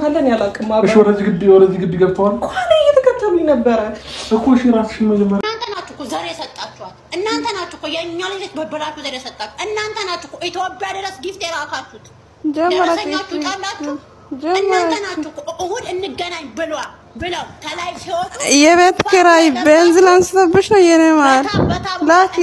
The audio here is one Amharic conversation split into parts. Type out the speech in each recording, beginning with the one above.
ካለን ያላቅም እሺ ወደዚህ ግድ ገብተዋል ኳኔ እየተከተሉኝ ነበር እኮ እሺ ራስሽን መጀመር እናንተ ናችሁ እኮ ዛሬ ሰጣችኋት እናንተ ናችሁ እኮ የኛ ልጅ በበላችሁ ዛሬ ሰጣችሁ እናንተ ናችሁ እኮ ኢትዮጵያ ድረስ ጊፍት የላካችሁት ደረሰኛችሁ ጣላችሁ እናንተ ናችሁ እኮ እሁድ እንገናኝ ብለው ተላይ ሲወጡ የቤት ኪራይ ቤንዚን አንስተብሽ ነው የኔ ማር ላኪ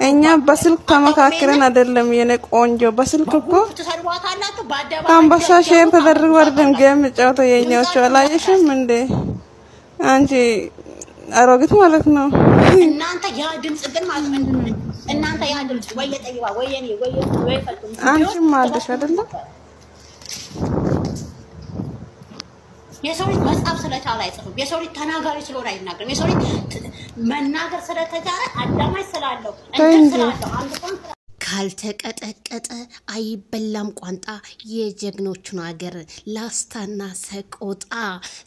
እኛ በስልክ ተመካክረን አይደለም የኔ ቆንጆ በስልክ እኮ ተሰርዋታላችሁ ባደባ አንበሳ ሼር ተደርጎ ወርደን ገም ጫውተው የኛዎቹ አላየሽም እንዴ አንቺ አሮግት ማለት ነው እናንተ ያ ድምጽ ግን ማለት እናንተ ያ ድምጽ ወይ የጠይባ ወይ የኔ ወይ ፈጥም አንቺም አለሽ አይደለ የሰው ልጅ መጻፍ ስለቻለ አይጽፍም የሰው ልጅ ተናጋሪ ስለሆነ አይናገርም የሰው ልጅ መናገር ስለተቻለ አዳማጭ ስላለው እንትን ስላለው አንድ ቆን ካልተቀጠቀጠ አይበላም ቋንጣ የጀግኖቹን ሀገር ላስታና ሰቆጣ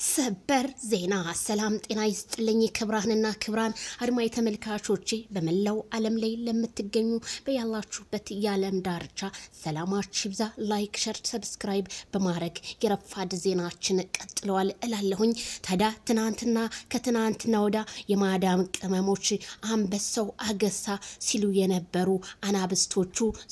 ሰበር ዜና ሰላም ጤና ይስጥልኝ ክብራንና ክብራን አድማጭ ተመልካቾቼ በመላው ዓለም ላይ ለምትገኙ በያላችሁበት የዓለም ዳርቻ ሰላማችሁ ይብዛ ላይክ ሼር ሰብስክራይብ በማድረግ የረፋድ ዜናችን ቀጥለዋል እላለሁኝ ታዲያ ትናንትና ከትናንትና ወዳ የማዳም ቅመሞች አንበሳው አገሳ ሲሉ የነበሩ አናብስቶቹ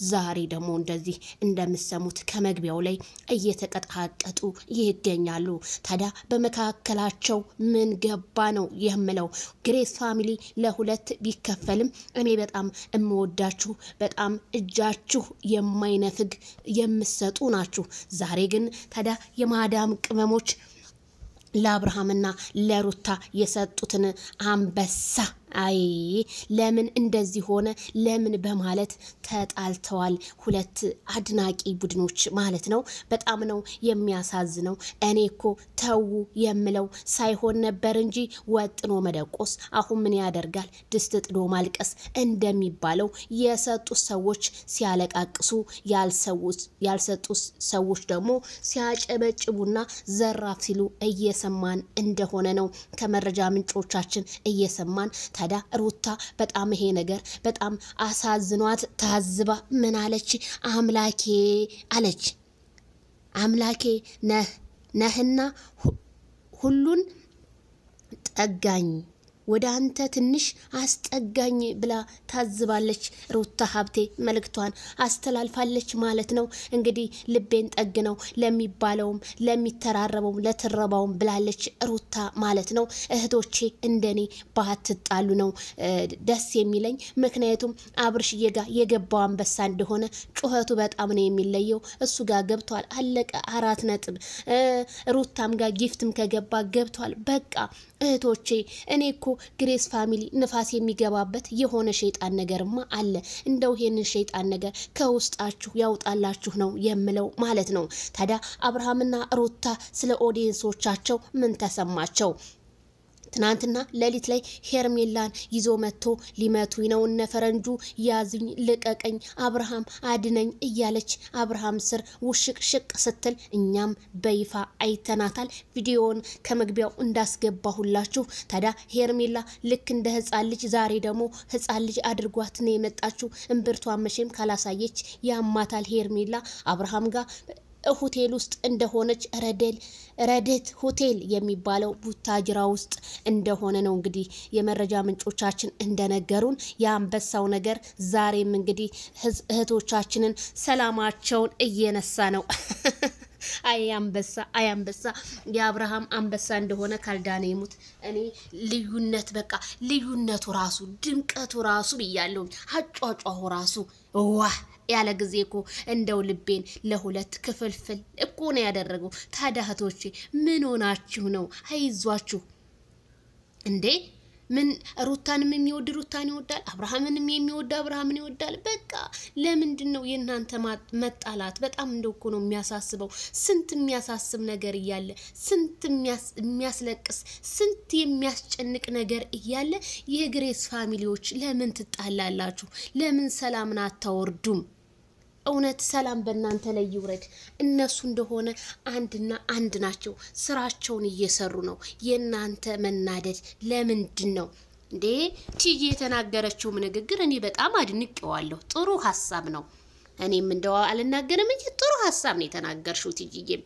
ዛሬ ደግሞ እንደዚህ እንደምሰሙት ከመግቢያው ላይ እየተቀጣቀጡ ይገኛሉ ታዲያ በመካከላቸው ምን ገባ ነው የምለው ግሬስ ፋሚሊ ለሁለት ቢከፈልም እኔ በጣም እምወዳችሁ በጣም እጃችሁ የማይነፍግ የምሰጡ ናችሁ ዛሬ ግን ታዲያ የማዳም ቅመሞች ለአብርሃምና ለሩታ የሰጡትን አንበሳ አይ ለምን እንደዚህ ሆነ ለምን በማለት ተጣልተዋል ሁለት አድናቂ ቡድኖች ማለት ነው በጣም ነው የሚያሳዝነው እኔኮ ተው የምለው ሳይሆን ነበር እንጂ ወጥኖ መደቆስ አሁን ምን ያደርጋል ድስት ጥዶ ማልቀስ እንደሚባለው የሰጡ ሰዎች ሲያለቃቅሱ ያልሰጡ ሰዎች ደግሞ ሲያጨበጭቡና ዘራፍ ሲሉ እየሰማን እንደሆነ ነው ከመረጃ ምንጮቻችን እየሰማን ታዲያ ሩታ በጣም ይሄ ነገር በጣም አሳዝኗት ታዝባ ምን አለች አምላኬ ነህና ሁሉን ጠጋኝ ወደ አንተ ትንሽ አስጠጋኝ ብላ ታዝባለች ሩታ ሀብቴ መልክቷን አስተላልፋለች ማለት ነው እንግዲህ ልቤን ጠግነው ለሚባለውም ለሚተራረበውም ለተረባውም ብላለች ሩታ ማለት ነው እህቶቼ እንደኔ ባትጣሉ ነው ደስ የሚለኝ ምክንያቱም አብርሽዬ ጋር የገባው አንበሳ እንደሆነ ጩኸቱ በጣም ነው የሚለየው እሱ ጋር ገብቷል አለቀ 4 ነጥብ ሩታም ጋር ጊፍትም ከገባ ገብቷል በቃ እህቶቼ እኔኮ ግሬስ ፋሚሊ ንፋስ የሚገባበት የሆነ ሸይጣን ነገርማ አለ እንደው ይሄንን ሸይጣን ነገር ከውስጣችሁ ያውጣላችሁ ነው የምለው ማለት ነው ታዲያ አብርሃምና ሩታ ስለ ኦዲየንሶቻቸው ምን ተሰማቸው ትናንትና ለሊት ላይ ሄርሜላን ይዞ መጥቶ ሊመቱኝ ነው ነፈረንጁ ያዝኝ ልቀቀኝ አብርሃም አድነኝ እያለች አብርሃም ስር ውሽቅሽቅ ስትል እኛም በይፋ አይተናታል ቪዲዮውን ከመግቢያው እንዳስገባሁላችሁ ታዲያ ሄርሜላ ልክ እንደ ህፃን ልጅ ዛሬ ደግሞ ህፃን ልጅ አድርጓት ነው የመጣችሁ እንብርቷን መቼም ካላሳየች ያማታል ሄርሜላ አብርሃም ጋር ሆቴል ውስጥ እንደሆነች ረደት ሆቴል የሚባለው ቡታጅራ ውስጥ እንደሆነ ነው እንግዲህ የመረጃ ምንጮቻችን እንደነገሩን ያንበሳው ነገር ዛሬም እንግዲህ እህቶቻችንን ሰላማቸውን እየነሳ ነው አያንበሳ የአብርሃም አንበሳ እንደሆነ ካልዳነ ይሙት እኔ ልዩነት በቃ ልዩነቱ ራሱ ድምቀቱ ራሱ ብያለሁ አጫጫው ራሱ ዋህ ያለ ጊዜ እኮ እንደው ልቤን ለሁለት ክፍልፍል እኮ ነው ያደረገው ታዳህቶቼ ምን ሆናችሁ ነው አይዟችሁ እንዴ ምን ሩታንም የሚወድ ሩታን ይወዳል አብርሃምንም የሚወድ አብርሃምን ይወዳል በቃ ለምንድነው የናንተ መጣላት በጣም እንደው እኮ ነው የሚያሳስበው ስንት የሚያሳስብ ነገር ይያለ ስንት የሚያስለቅስ ስንት የሚያስጨንቅ ነገር ይያለ የግሬስ ፋሚሊዎች ለምን ትጣላላችሁ ለምን ሰላምን አታወርዱም እውነት ሰላም በእናንተ ላይ ይውረድ እነሱ እንደሆነ አንድና አንድ ናቸው ስራቸውን እየሰሩ ነው የናንተ መናደድ ለምንድን ነው እንዴ ቲጂ የተናገረችው ንግግር እኔ በጣም አድንቄዋለሁ ጥሩ ሐሳብ ነው እኔም እንደው አልናገርም እንጂ ጥሩ ሐሳብ ነው የተናገርሽው ቲጂዬም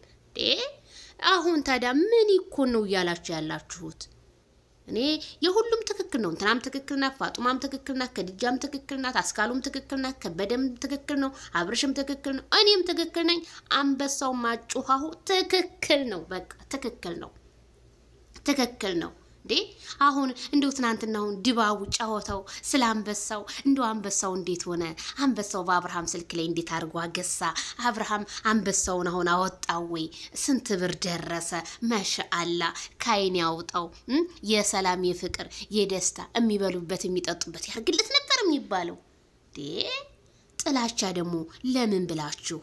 አሁን ታዲያ ምን ይኮን ነው ያላችሁ ያላችሁት? እኔ የሁሉም ትክክል ነው እንትናም ትክክል ናት ፋጡማም ትክክል ናት ከድጃም ትክክል ናት አስካሉም ትክክል ናት ከበደም ትክክል ነው አብርሽም ትክክል ነው እኔም ትክክል ነኝ አንበሳው ማጩሃው ትክክል ነው በቃ ትክክል ነው አሁን እንደው ትናንትናውን ድባው ጫወታው ስላንበሳው እንደው አንበሳው እንዴት ሆነ አንበሳው በአብርሃም ስልክ ላይ እንዴት አርጓ ገሳ አብርሃም አንበሳውን አሁን አወጣው ወይ ስንት ብር ደረሰ ማሻአላ ካይን ያውጣው የሰላም የፍቅር የደስታ የሚበሉበት የሚጠጡበት ያርግለት ነበር የሚባለው ጥላቻ ደግሞ ለምን ብላችሁ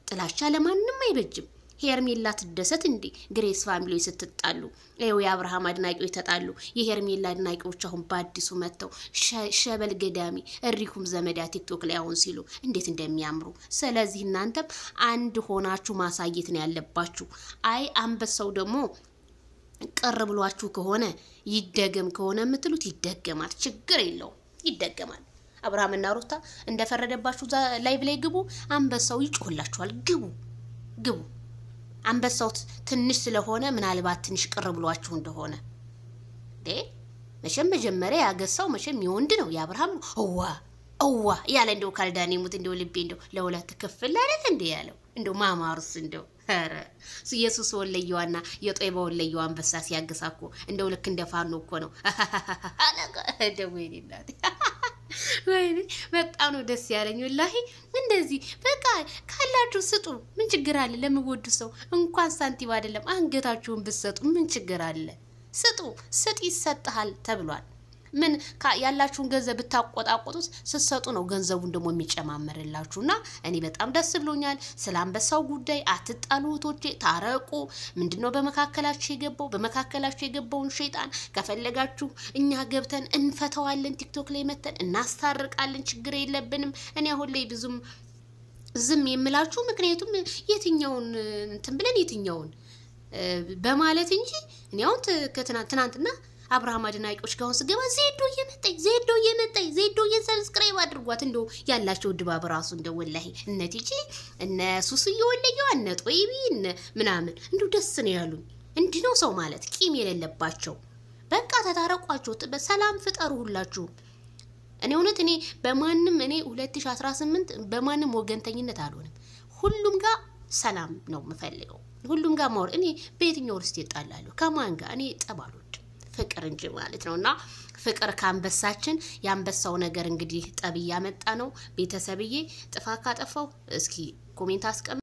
ጥላቻ ለማንንም አይበጅም ሄርሜላ ትደሰት እንዴ ግሬስ ፋሚሊ ስትጣሉ ኤው የአብርሃም አድናቂዎች ተጣሉ የሄርሜላ አድናቂዎች አሁን ባዲሱ መተው ሸበል ገዳሚ እሪኩም ዘመዳ ቲክቶክ ላይ አሁን ሲሉ እንዴት እንደሚያምሩ ስለዚህ እናንተም አንድ ሆናችሁ ማሳየት ነው ያለባችሁ አይ አንበሳው ደግሞ ቅር ብሏችሁ ከሆነ ይደገም ከሆነ የምትሉት ይደገማል ችግር የለው ይደገማል አብርሃምና ሩታ እንደፈረደባችሁ ላይቭ ላይ ግቡ አንበሳው ይጮህላችኋል ግቡ አንበሳው ትንሽ ስለሆነ ምናልባት ትንሽ ቅር ብሏችሁ እንደሆነ መቼም መጀመሪያ ያገሳው መቼም ይወንድ ነው ያብርሃም ኦዋ ያለ እንደው ካልዳኔሙት እንደው ልቤ እንደው ለሁለት ክፍል አይደል እንዴ ያለው እንደው ማማሩስ እንደው ኧረ ኢየሱስ ወለየዋና የጦይባ ወለየው አንበሳ ሲያገሳኮ እንደው ልክ እንደፋኖ እኮ ነው አለቀ ደውይልላት ወይኔ በጣም ነው ደስ ያለኝ ወላሂ እንደዚህ በቃ ካላችሁ ስጡ ምን ችግር አለ ለምወዱ ሰው እንኳን ሳንቲም አይደለም አንገታችሁን ብትሰጡ ምን ችግር አለ ስጥ ይሰጣል ተብሏል ምን ያላችሁን ገንዘብ ብታቆጣቆጡት ስትሰጡ ነው ገንዘቡን ደግሞ የሚጨማመርላችሁና እኔ በጣም ደስ ብሎኛል ስላንበሳው ጉዳይ አትጣሉቶቼ ታረቁ ምንድነው በመካከላችሁ የገባውን ሸይጣን ከፈለጋችሁ እኛ ገብተን እንፈተዋለን ቲክቶክ ላይ መተን እናስታርቃለን ችግር የለብንም እኔ አሁን ላይ ብዙም ዝም የምላችሁ ምክንያቱም የትኛውን እንትን ብለን የትኛውን በማለት እንጂ እኔ አሁን ከትናንትና አብርሃም አድናቂዎች ጋር ስገባ ዜዶ እየመጣኝ ሰብስክራይብ አድርጓት እንደው ያላቸው ድባብ ራሱ እንደው ወላሂ እነቲጂ እነ ሱስዬ ወለየው እነ ጦይቢ እነ ምናምን እንደው ደስ ነው ያሉኝ እንዲህ ነው ሰው ማለት ቂም የሌለባቸው በቃ ተታረቋቸው በሰላም ፍጠሩ ሁላችሁ እኔ እውነት እኔ በማንም እኔ 2018 በማንም ወገንተኝነት አልሆንም ሁሉም ጋር ሰላም ነው የምፈልገው ሁሉም ጋር ማወር እኔ በየትኛው ርስት ይጣላሉ ከማን ጋር እኔ ጠባሉ ፍቅር እንጂ ማለት ነውና ፍቅር ካንበሳችን ያንበሳው ነገር እንግዲህ ጠብ ያመጣ ነው ቤተሰብዬ ጥፋ ካጠፋው እስኪ ኮሜንት አስቀምጡ